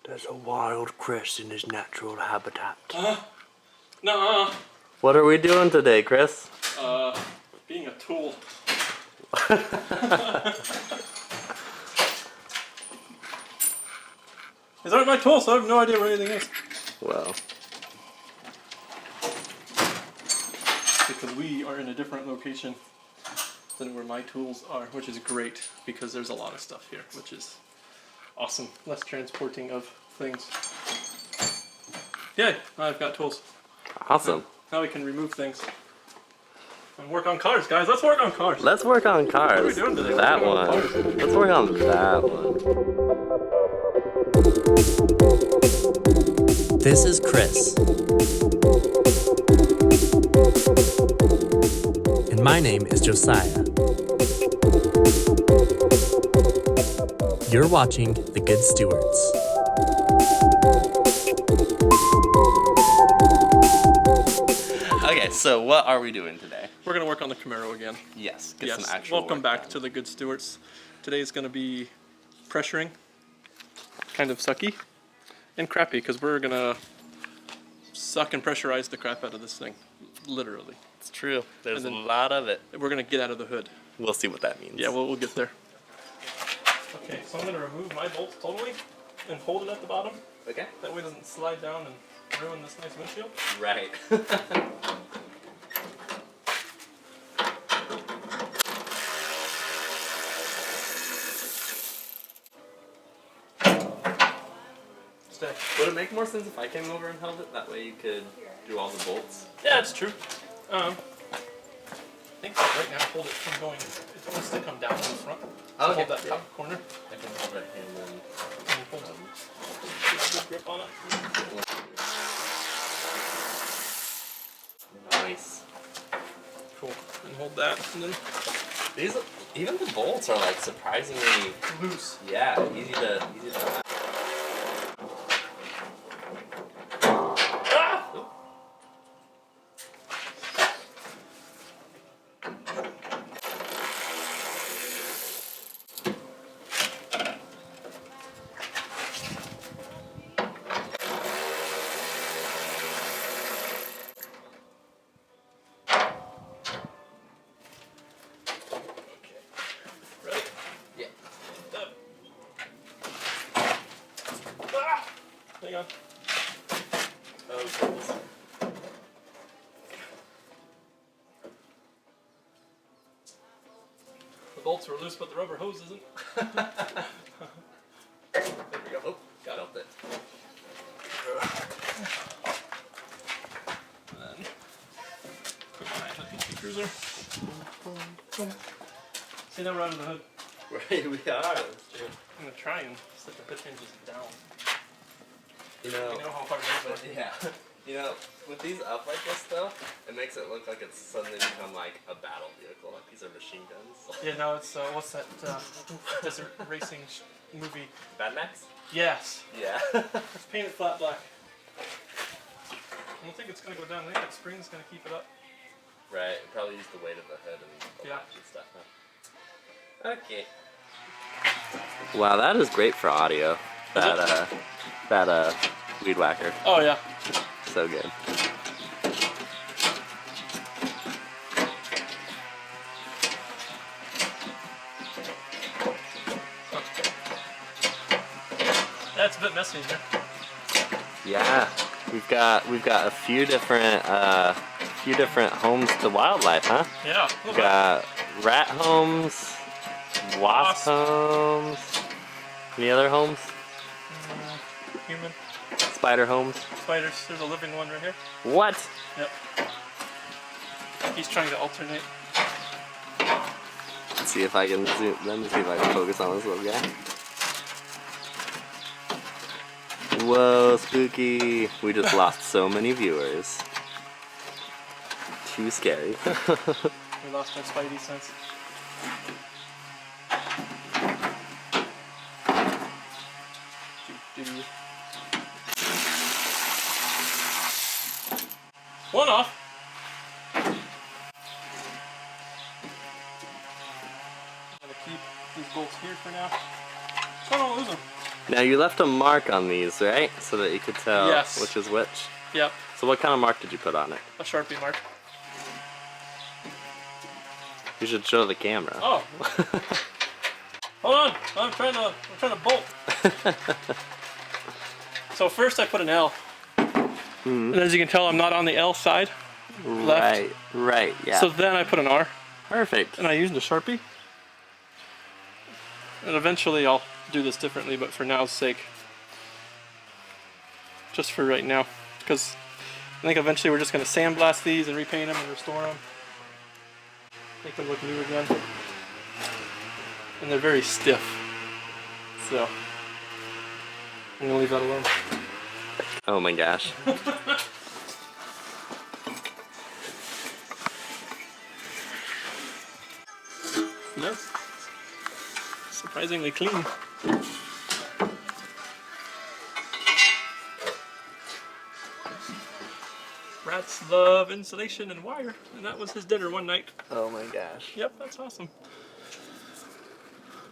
There's a wild Chris in his natural habitat. Nuh-uh. What are we doing today, Chris? Being a tool. These aren't my tools, so I have no idea where anything is. Well. Because we are in a different location than where my tools are, which is great because there's a lot of stuff here, which is awesome. Less transporting of things. Yay, I've got tools. Awesome. Now we can remove things. And work on cars, guys. Let's work on cars. Let's work on cars. What are we doing today? That one. Let's work on that one. This is Chris. And my name is Josiah. You're watching The Good Stewarts. Okay, so what are we doing today? We're going to work on the Camaro again. Yes, get some actual Welcome work back done. to the Good Stewarts. Today is going to be pressuring, kind of sucky, and crappy, because we're going to suck and pressurize the crap out of this thing, literally. It's true. There's a lot of it. We're going to get out of the hood. We'll see what that means. Yeah, we'll get there. Okay, so I'm going to remove my bolts totally and hold it at the bottom. Okay. That way it doesn't slide down and ruin this nice windshield. Right. Stay. Would it make more sense if I came over and held it? That way you could do all the bolts. Yeah, it's true. I think right now hold it from going. It wants to come down in the front. So Okay, hold that yeah. top corner. I can hold it and then... And hold it. Get a good grip on it. Nice. Cool. And hold that. And then These, even the bolts are like surprisingly loose. Yeah, easy to. Ah! Ready? Yeah. Up. Ah! Hang on. Oh, goodness. The bolts were loose, but the rubber hose isn't. There we go. Oh, got it. And then put my hood PC cruiser. See, now we're out of the hood. Right, we are. That's true. I'm gonna try and set the hood hinges down. You know. You know how hard those are. Yeah. You know, with these up like this though, it makes it look like it's suddenly become like a battle vehicle. Like these are machine guns. Yeah, no, it's what's that desert racing movie? Mad Max? Yes. Yeah. It's painted flat black. I don't think it's gonna go down. I think that spring's gonna keep it up. Right. Probably use the weight of the hood and the Yeah. latch and stuff. Huh? Okay. Wow, that is great for audio. That weed whacker. Oh yeah. So good. That's a bit messy here. Yeah, we've got a few different homes to wildlife, huh? Yeah. We've got rat homes, wasp homes. Any other homes? Human. Spider homes. Spiders. There's a living one right here. What? Yep. He's trying to alternate. Let's see if I can zoom. Let me see if I can focus on this little guy. Whoa, spooky! We just lost so many viewers. Too scary. We lost our spidey sense. One off. I'm gonna keep these bolts here for now. So I don't lose them. Now you left a mark on these, right? So that you could tell Yes. which is which. Yep, So what kind of mark did you put on it? a Sharpie mark. You should show the camera. Oh. Hold on, I'm trying to bolt. So first I put an L. And as you can tell, I'm not on the L side. Left. Right, yeah. So then I put an R. Perfect. And I used a Sharpie. And eventually I'll do this differently, but for now's sake, just for right now, because I think eventually we're just going to sandblast these and repaint them and restore them. Make them look new again. And they're very stiff. So I'm going to leave that alone. Oh my gosh. Yes. Surprisingly clean. Rats love insulation and wire, and that was his dinner one night. Oh my gosh. Yep, that's awesome.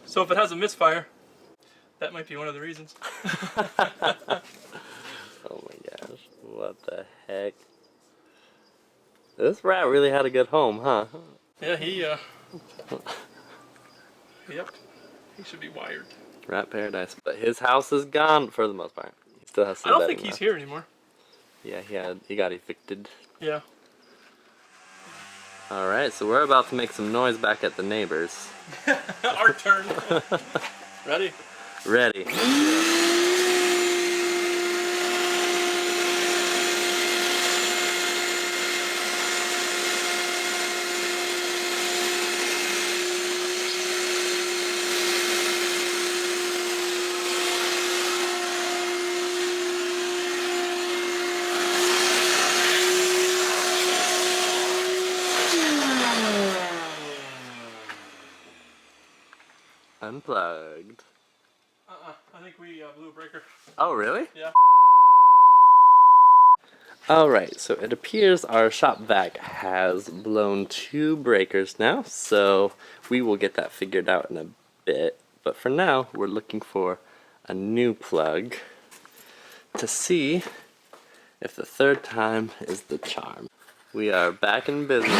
So if it has a misfire, that might be one of the reasons. Oh my gosh. What the heck? This rat really had a good home, huh? Yeah, yep, he should be wired. Rat paradise. But his house is gone for the most part. He still has some I don't bedding think he's left. here anymore. Yeah, he got evicted. Yeah. Alright, so we're about to make some noise back at the neighbors. Our turn. Ready? Ready. Unplugged. I think we blew a breaker. Oh, really? Yeah. Alright, so it appears our shop vac has blown 2 breakers now, so we will get that figured out in a bit. But for now, we're looking for a new plug to see if the 3rd time is the charm. We are back in business.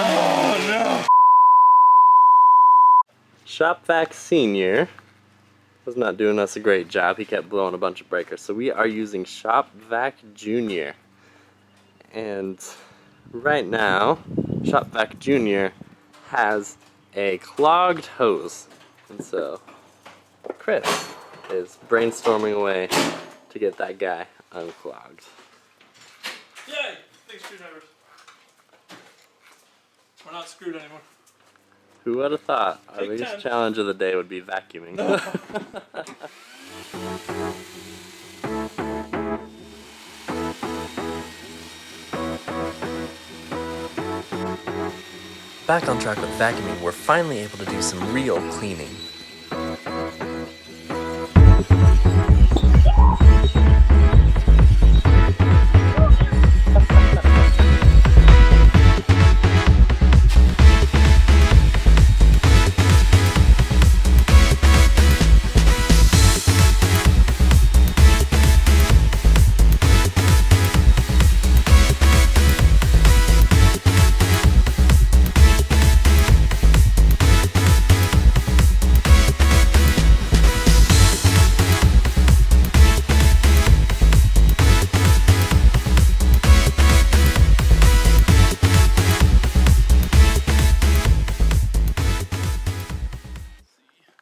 Oh no! Shop vac Senior was not doing us a great job. He kept blowing a bunch of breakers. So we are using Shop Vac Junior. And right now, Shop Vac Junior has a clogged hose. And so Chris is brainstorming a way to get that guy unclogged. Yay! Big screwdrivers. We're not screwed anymore. Who would have thought our Take biggest 10. challenge of the day would be vacuuming? Back on track with vacuuming, we're finally able to do some real cleaning.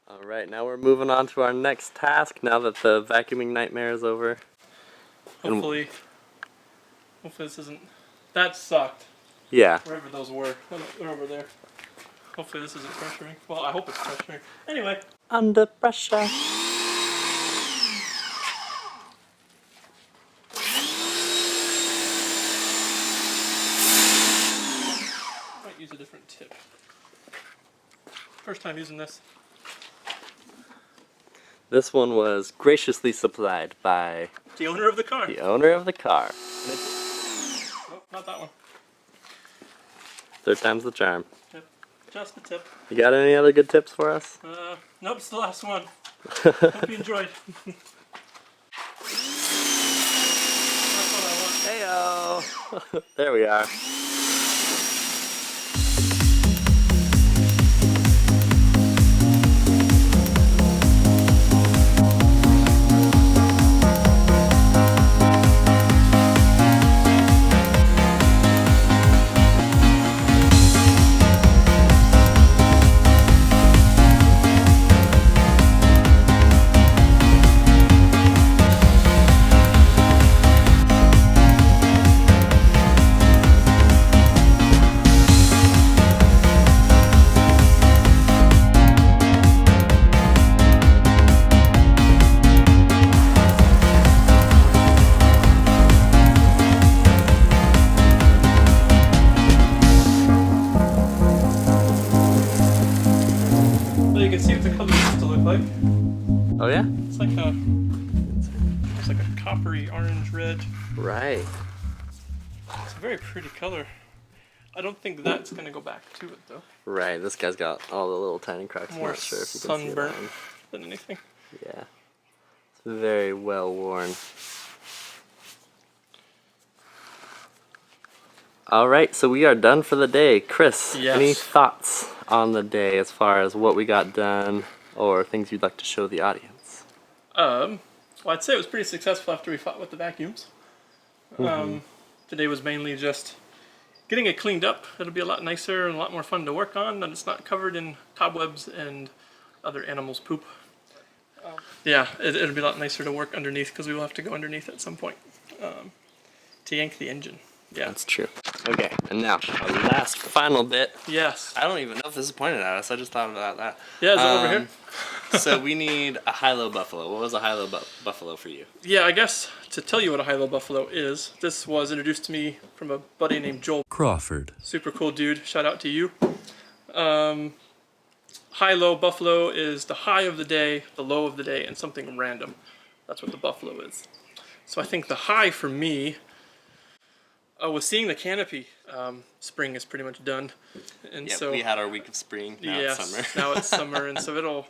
Alright, now we're moving on to our next task now that the vacuuming nightmare is over. Hopefully this isn't. That sucked. Yeah. Wherever those were. They're over there. Hopefully this isn't pressuring. Well, I hope it's pressuring. Anyway. Under pressure. Might use a different tip. First time using this. This one was graciously supplied by The owner of the car. the owner of the car. Nope, not that one. 3rd time's the charm. Yep. Just the tip. You got any other good tips for us? Nope, it's the last one. Hope you enjoyed. That's what I want. Heyo! There we are. You can see what the color used to look like. Oh yeah? It's like a coppery orange red. Right. It's a very pretty color. I don't think that's gonna go back to it though. Right, this guy's got all the little tiny cracks. I'm More not sure if you can see sunburnt that one. than anything. Yeah. It's very well worn. Alright, so we are done for the day. Chris, Yes. any thoughts on the day as far as what we got done or things you'd like to show the audience? Well, I'd say it was pretty successful after we fought with the vacuums. Today was mainly just getting it cleaned up. It'll be a lot nicer and a lot more fun to work on, and it's not covered in cobwebs and other animals' poop. Yeah, it'll be a lot nicer to work underneath because we will have to go underneath at some point to yank the engine. Yeah. That's true. Okay, and now our last final bit. Yes. I don't even know if this is pointed at us. I just thought about that. Yeah, is it over here? So we need a high-low buffalo. What was a high-low buffalo for you? Yeah, I guess to tell you what a high-low buffalo is, this was introduced to me from a buddy named Joel Crawford. Super cool dude. Shout out to you. High-low buffalo is the high of the day, the low of the day, and something random. That's what the buffalo is. So I think the high for me was seeing the canopy. Spring is pretty much done, and Yep, so we had our week of spring. Now yes, it's summer. now it's summer, and so it'll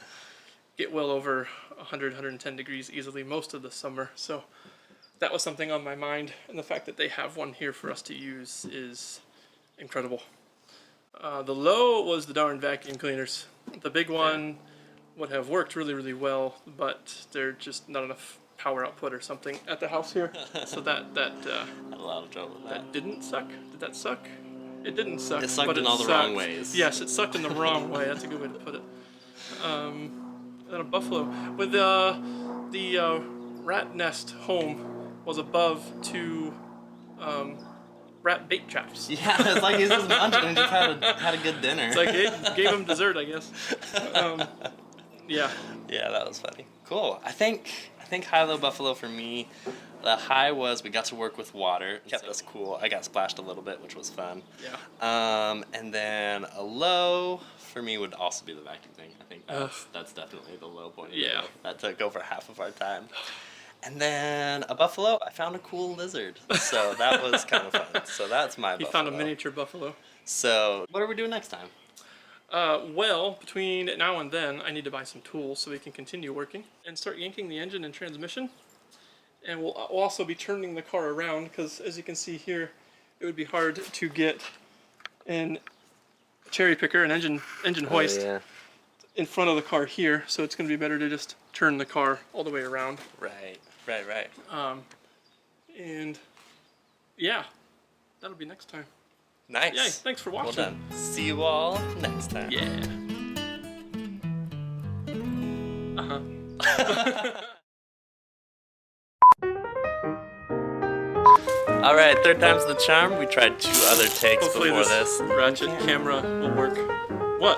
get well over 100, 110 degrees easily most of the summer. So that was something on my mind, and the fact that they have one here for us to use is incredible. The low was the darn vacuum cleaners. The big one would have worked really, really well, but they're just not enough power output or something at the house here. So that Had a lot of trouble with that. that didn't suck. Did that suck? It didn't suck. It sucked but in it all the sucked. wrong ways. Yes, it sucked in the wrong way. That's a good way to put it. Then a buffalo with the rat nest home was above two rat bait traps. Yeah, it's like he's just munching and just had a good dinner. It's like it gave him dessert, I guess. Yeah. Yeah, that was funny. Cool. I think high-low buffalo for me, the high was we got to work with water. Kept us cool. I got splashed a little bit, which was fun. Yeah. And then a low for me would also be the vacuum thing. I think that's definitely the low point. Yeah. That took over half of our time. And then a buffalo, I found a cool lizard. So that was kind of fun. So that's my buffalo. He found a miniature buffalo. So what are we doing next time? Well, between now and then, I need to buy some tools so we can continue working and start yanking the engine and transmission. And we'll also be turning the car around because, as you can see here, it would be hard to get an cherry picker, an engine hoist, in front of the car here. So it's going to be better to just turn the car all the way around. Right. And yeah, that'll be next time. Nice. Yay, thanks for watching. Well done. See you all next time. Yeah. All right, third time's the charm. We tried 2 other takes Hopefully before this ratchet camera will work. What?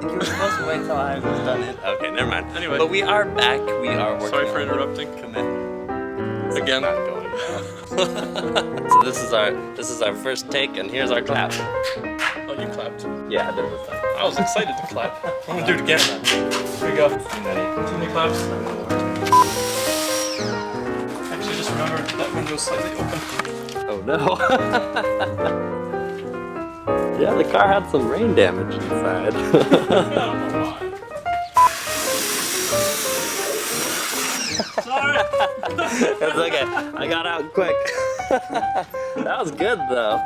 You were supposed to wait till I was done it. Okay, never mind. Anyway. But we are back. We are working. Sorry for on interrupting. Commit. Again. Not going well. So this is our first take, and here's our clap. Oh, you clapped. Yeah, I did this time. I was excited to clap. I'm gonna do it again. Here we go. Too many. Too many claps. Actually, just remember that window's slightly open. Oh no. Yeah, the car had some rain damage inside. I don't know why. Sorry. It's okay. I got out quick. That was good though.